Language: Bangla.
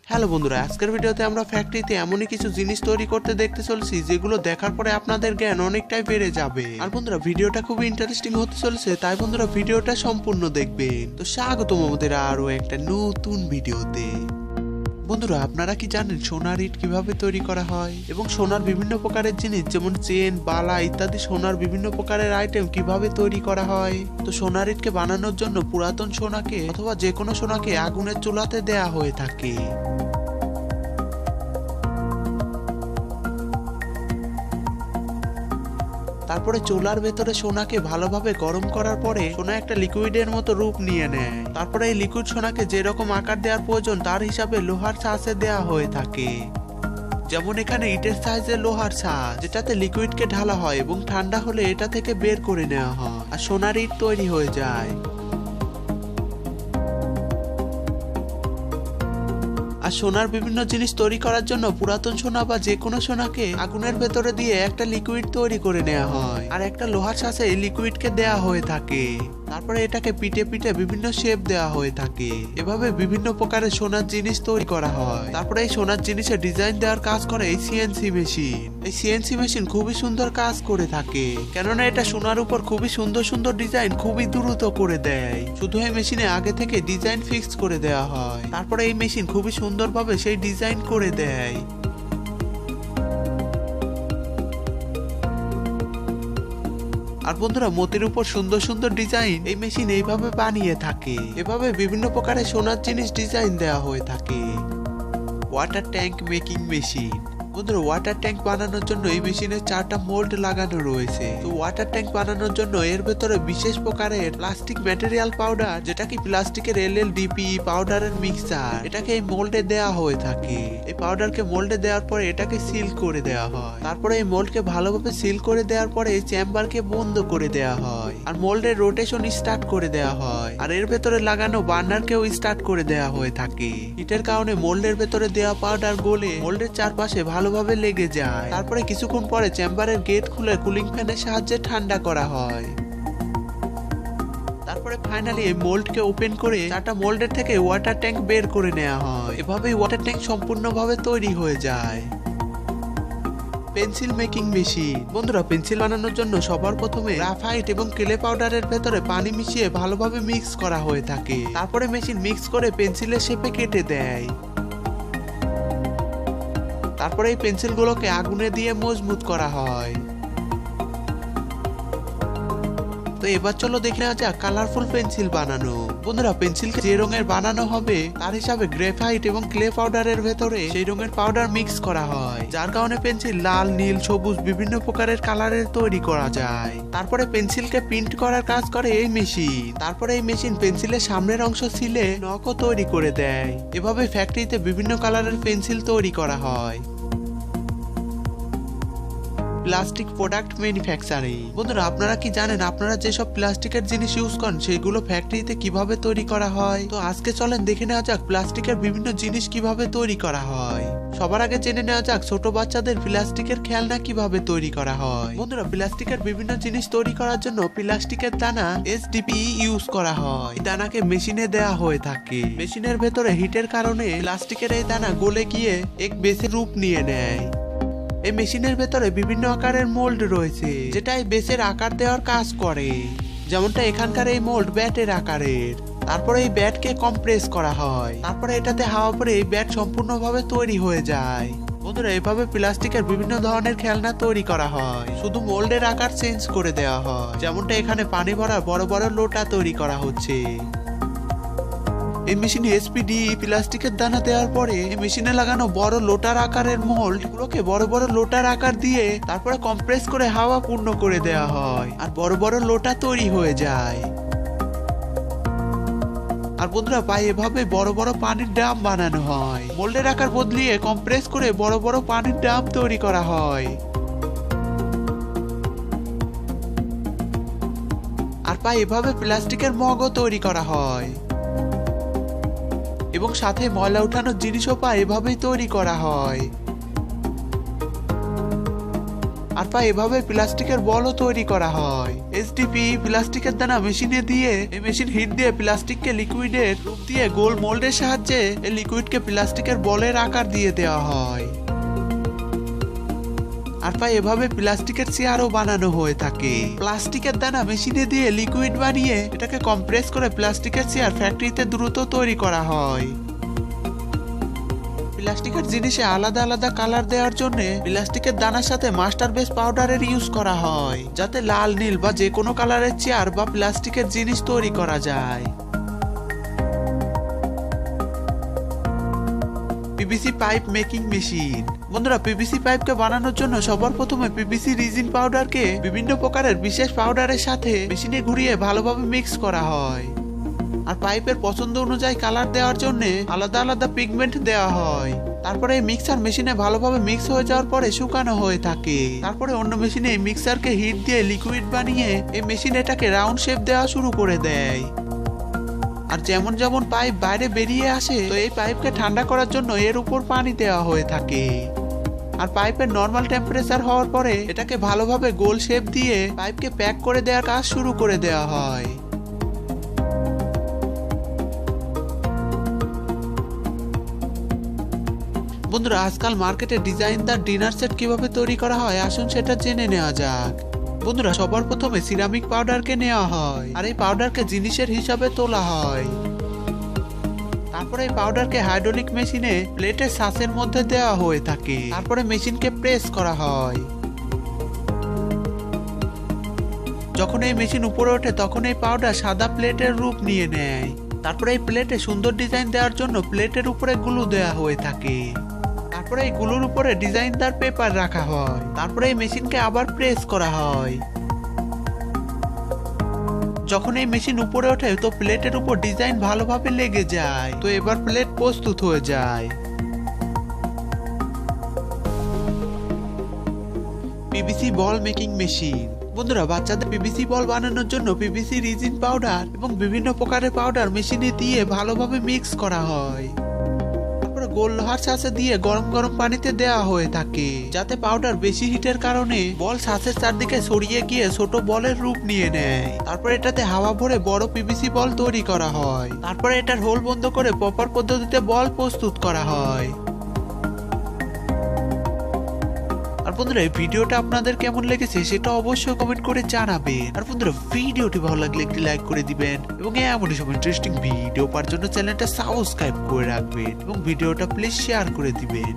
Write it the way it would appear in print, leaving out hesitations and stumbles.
হ্যালো বন্ধুরা, আজকের ভিডিওতে আমরা ফ্যাক্টরিতে এমনই কিছু জিনিস তৈরি করতে দেখতে চলেছি যেগুলো দেখার পরে আপনাদের জ্ঞান অনেকটাই বেড়ে যাবে। আর বন্ধুরা, ভিডিওটা খুবই ইন্টারেস্টিং হতে চলেছে, তাই বন্ধুরা ভিডিওটা সম্পূর্ণ দেখবেন। তো স্বাগতম আমাদের আরো একটা নতুন ভিডিওতে। বন্ধুরা, আপনারা কি জানেন সোনার ইট কিভাবে তৈরি করা হয় এবং সোনার বিভিন্ন প্রকারের জিনিস যেমন চেন, বালা ইত্যাদি সোনার বিভিন্ন প্রকারের আইটেম কিভাবে তৈরি করা হয়? তো সোনার ইটকে বানানোর জন্য পুরাতন সোনাকে অথবা যে কোনো সোনাকে আগুনের চুলাতে দেয়া হয়ে থাকে। তারপরে চুলার ভেতরে সোনাকে ভালোভাবে গরম করার পরে সোনা একটা লিকুইডের মতো রূপ নিয়ে নেয়। তারপরে এই লিকুইড সোনাকে যেরকম আকার দেওয়ার প্রয়োজন তার হিসাবে লোহার ছাঁচে দেওয়া হয়ে থাকে। যেমন এখানে ইটের সাইজের লোহার ছাঁচ, যেটাতে লিকুইডকে ঢালা হয় এবং ঠান্ডা হলে এটা থেকে বের করে নেওয়া হয় আর সোনার ইট তৈরি হয়ে যায়। আর সোনার বিভিন্ন জিনিস তৈরি করার জন্য পুরাতন সোনা বা যে কোনো সোনাকে আগুনের ভেতরে দিয়ে একটা লিকুইড তৈরি করে নেওয়া হয় আর একটা লোহার ছাঁচে এই লিকুইডকে দেওয়া হয়ে থাকে। তারপরে এটাকে পিটে পিটে বিভিন্ন শেপ দেওয়া হয়ে থাকে। এভাবে বিভিন্ন প্রকারের সোনার জিনিস তৈরি করা হয়। তারপরে এই সোনার জিনিসের ডিজাইন দেওয়ার কাজ করে এই সিএনসি মেশিন। এই সিএনসি মেশিন খুবই সুন্দর কাজ করে থাকে, কেননা এটা সোনার উপর খুবই সুন্দর সুন্দর ডিজাইন খুবই দ্রুত করে দেয়। শুধু এই মেশিনে আগে থেকে ডিজাইন ফিক্স করে দেওয়া হয়, তারপরে এই মেশিন খুবই সুন্দরভাবে সেই ডিজাইন করে দেয়। আর বন্ধুরা, মতির উপর সুন্দর সুন্দর ডিজাইন এই মেশিন এইভাবে বানিয়ে থাকে। এভাবে বিভিন্ন প্রকারের সোনার জিনিস ডিজাইন দেওয়া হয়ে থাকে। Water tank making machine. বন্ধুরা, ওয়াটার ট্যাঙ্ক বানানোর জন্য এই মেশিনে 4টা মোল্ড লাগানো রয়েছে। তো ওয়াটার ট্যাঙ্ক বানানোর জন্য এর ভেতরে বিশেষ প্রকারের প্লাস্টিক ম্যাটেরিয়াল পাউডার, যেটা কি প্লাস্টিকের এলএলডিপি পাউডারের মিক্সচার, এটাকে এই মোল্ডে দেওয়া হয়ে থাকে। এই পাউডারকে মোল্ডে দেওয়ার পরে এটাকে সিল করে দেওয়া হয়। তারপরে এই মোল্ডকে ভালোভাবে সিল করে দেওয়ার পরে এই চেম্বারকে বন্ধ করে দেওয়া হয় আর মোল্ডের রোটেশন স্টার্ট করে দেওয়া হয়। আর এর ভেতরে লাগানো বার্নারকেও স্টার্ট করে দেওয়া হয়ে থাকে। এটার কারণে মোল্ডের ভেতরে দেওয়া পাউডার গলে মোল্ডের চারপাশে ভালোভাবে লেগে যায়। তারপরে কিছুক্ষণ পরে চেম্বারের গেট খুলে কুলিং ফ্যানের সাহায্যে ঠান্ডা করা হয়। তারপরে ফাইনালি এই মোল্ডকে ওপেন করে 4টা মোল্ডের থেকে ওয়াটার ট্যাঙ্ক বের করে নেওয়া হয়। এভাবেই ওয়াটার ট্যাঙ্ক সম্পূর্ণভাবে তৈরি হয়ে যায়। Pencil making machine. বন্ধুরা, পেন্সিল বানানোর জন্য সবার প্রথমে গ্রাফাইট এবং ক্লে পাউডারের ভেতরে পানি মিশিয়ে ভালোভাবে মিক্স করা হয়ে থাকে। তারপরে মেশিন মিক্স করে পেন্সিলের শেপে কেটে দেয়। তারপরে এই পেন্সিলগুলোকে আগুনে দিয়ে মজবুত করা হয়। তো এবার চলো দেখে নেওয়া যাক কালারফুল পেন্সিল বানানো। বন্ধুরা, পেন্সিলকে যে রঙের বানানো হবে তার হিসাবে গ্রাফাইট এবং ক্লে পাউডারের ভেতরে সেই রঙের পাউডার মিক্স করা হয়, যার কারণে পেন্সিল লাল, নীল, সবুজ বিভিন্ন প্রকারের কালারের তৈরি করা যায়। তারপরে পেন্সিলকে প্রিন্ট করার কাজ করে এই মেশিন। তারপরে এই মেশিন পেন্সিলের সামনের অংশ ছিলে নখও তৈরি করে দেয়। এভাবে ফ্যাক্টরিতে বিভিন্ন কালারের পেন্সিল তৈরি করা হয়। Plastic product manufacturing. বন্ধুরা, আপনারা কি জানেন আপনারা যেসব প্লাস্টিকের জিনিস ইউজ করেন সেগুলো ফ্যাক্টরিতে কিভাবে তৈরি করা হয়? তো আজকে চলেন দেখে নেওয়া যাক প্লাস্টিকের বিভিন্ন জিনিস কিভাবে তৈরি করা হয়। সবার আগে জেনে নেওয়া যাক ছোট বাচ্চাদের প্লাস্টিকের খেলনা কিভাবে তৈরি করা হয়। বন্ধুরা, প্লাস্টিকের বিভিন্ন জিনিস তৈরি করার জন্য প্লাস্টিকের দানা এসডিপি ইউজ করা হয়। এই দানাকে মেশিনে দেওয়া হয়ে থাকে। মেশিনের ভেতরে হিটের কারণে প্লাস্টিকের এই দানা গলে গিয়ে এক বেসের রূপ নিয়ে নেয়। এই মেশিনের ভেতরে বিভিন্ন আকারের মোল্ড রয়েছে, যেটা এই বেসের আকার দেওয়ার কাজ করে। যেমনটা এখানকার এই মোল্ড ব্যাটের আকারের। তারপরে এই ব্যাটকে কম্প্রেস করা হয়। তারপরে এটাতে হাওয়া পড়ে এই ব্যাট সম্পূর্ণভাবে তৈরি হয়ে যায়। বন্ধুরা, এভাবে প্লাস্টিকের বিভিন্ন ধরনের খেলনা তৈরি করা হয়, শুধু মোল্ডের আকার চেঞ্জ করে দেওয়া হয়। যেমনটা এখানে পানি ভরা বড় বড় লোটা তৈরি করা হচ্ছে। এই মেশিনে এসপিডি প্লাস্টিকের দানা দেওয়ার পরে এই মেশিনে লাগানো বড় লোটার আকারের মোল্ড গুলোকে বড় বড় লোটার আকার দিয়ে তারপরে কম্প্রেস করে হাওয়া পূর্ণ করে দেওয়া হয় আর বড় বড় লোটা তৈরি হয়ে যায়। আর বন্ধুরা, এভাবে বড় বড় পানির ড্রাম বানানো হয়। মোল্ডের আকার বদলিয়ে কম্প্রেস করে বড় বড় পানির ড্রাম তৈরি করা হয়। আর এভাবে প্লাস্টিকের মগও তৈরি করা হয় এবং সাথে ময়লা উঠানোর জিনিসও এভাবেই তৈরি করা হয়। আর ভাই এভাবে প্লাস্টিকের বলও তৈরি করা হয়। এসডিপি প্লাস্টিকের দানা মেশিনে দিয়ে এই মেশিন হিট দিয়ে প্লাস্টিককে লিকুইডের রূপ দিয়ে গোল মোল্ডের সাহায্যে এই লিকুইডকে প্লাস্টিকের বলের আকার দিয়ে দেওয়া হয়। আর ভাই এভাবে প্লাস্টিকের চেয়ারও বানানো হয়ে থাকে। প্লাস্টিকের দানা মেশিনে দিয়ে লিকুইড বানিয়ে এটাকে কম্প্রেস করে প্লাস্টিকের চেয়ার ফ্যাক্টরিতে দ্রুত তৈরি করা হয়। প্লাস্টিকের জিনিসে আলাদা আলাদা কালার দেওয়ার জন্য প্লাস্টিকের দানার সাথে মাস্টার বেস পাউডারের ইউজ করা হয়, যাতে লাল নীল বা যে কোনো কালারের চেয়ার বা প্লাস্টিকের জিনিস তৈরি করা যায়। PVC pipe making machine. বন্ধুরা, পিভিসি পাইপকে বানানোর জন্য সবার প্রথমে পিভিসি রিজিন পাউডারকে বিভিন্ন প্রকারের বিশেষ পাউডারের সাথে মেশিনে ঘুরিয়ে ভালোভাবে মিক্স করা হয়। আর পাইপের পছন্দ অনুযায়ী কালার দেওয়ার জন্য আলাদা আলাদা পিগমেন্ট দেওয়া হয়। তারপরে এই মিক্সার মেশিনে ভালোভাবে মিক্স হয়ে যাওয়ার পরে শুকানো হয়ে থাকে। তারপরে অন্য মেশিনে এই মিক্সারকে হিট দিয়ে লিকুইড বানিয়ে এই মেশিন এটাকে রাউন্ড শেপ দেওয়া শুরু করে দেয়। আর যেমন যেমন পাইপ বাইরে বেরিয়ে আসে, তো এই পাইপকে ঠান্ডা করার জন্য এর উপর পানি দেওয়া হয়ে থাকে। আর পাইপের নর্মাল টেম্পারেচার হওয়ার পরে এটাকে ভালোভাবে গোল শেপ দিয়ে পাইপকে প্যাক করে দেওয়ার কাজ শুরু করে দেওয়া হয়। বন্ধুরা, আজকাল মার্কেটে ডিজাইনদার ডিনার সেট কিভাবে তৈরি করা হয় আসুন সেটা জেনে নেওয়া যাক। বন্ধুরা, সবার প্রথমে সিরামিক পাউডারকে নেওয়া হয় আর এই পাউডারকে জিনিসের হিসাবে তোলা হয়। তারপরে এই পাউডারকে হাইড্রোলিক মেশিনে প্লেটের সাসের মধ্যে দেওয়া হয়ে থাকে। তারপরে মেশিনকে প্রেস করা হয়। যখন এই মেশিন উপরে ওঠে তখন এই পাউডার সাদা প্লেটের রূপ নিয়ে নেয়। তারপরে এই প্লেটে সুন্দর ডিজাইন দেওয়ার জন্য প্লেটের উপরে গ্লু দেওয়া হয়ে থাকে। তারপরে এই গ্লুর উপরে ডিজাইনদার পেপার রাখা হয়। তারপরে এই মেশিনকে আবার প্রেস করা হয়। যখন এই মেশিন উপরে ওঠে তো প্লেটের উপর ডিজাইন ভালোভাবে লেগে যায়, তো এবার প্লেট প্রস্তুত হয়ে যায়। পিভিসি বল মেকিং মেশিন। বন্ধুরা, বাচ্চাদের পিভিসি বল বানানোর জন্য পিভিসি রিজিন পাউডার এবং বিভিন্ন প্রকারের পাউডার মেশিনে দিয়ে ভালোভাবে মিক্স করা হয়। তারপরে গোল লোহার ছাঁচে দিয়ে গরম গরম পানিতে দেওয়া হয়ে থাকে, যাতে পাউডার বেশি হিটের কারণে বল ছাঁচের চারদিকে ছড়িয়ে গিয়ে ছোট বলের রূপ নিয়ে নেয়। তারপরে এটাতে হাওয়া ভরে বড় পিভিসি বল তৈরি করা হয়। তারপরে এটার হোল বন্ধ করে প্রপার পদ্ধতিতে বল প্রস্তুত করা হয়। আর বন্ধুরা, এই ভিডিওটা আপনাদের কেমন লেগেছে সেটা অবশ্যই কমেন্ট করে জানাবেন। আর বন্ধুরা, ভিডিওটি ভালো লাগলে একটি লাইক করে দিবেন এবং এমনই সব ইন্টারেস্টিং ভিডিও পাওয়ার জন্য চ্যানেলটা সাবস্ক্রাইব করে রাখবেন এবং ভিডিওটা প্লিজ শেয়ার করে দিবেন।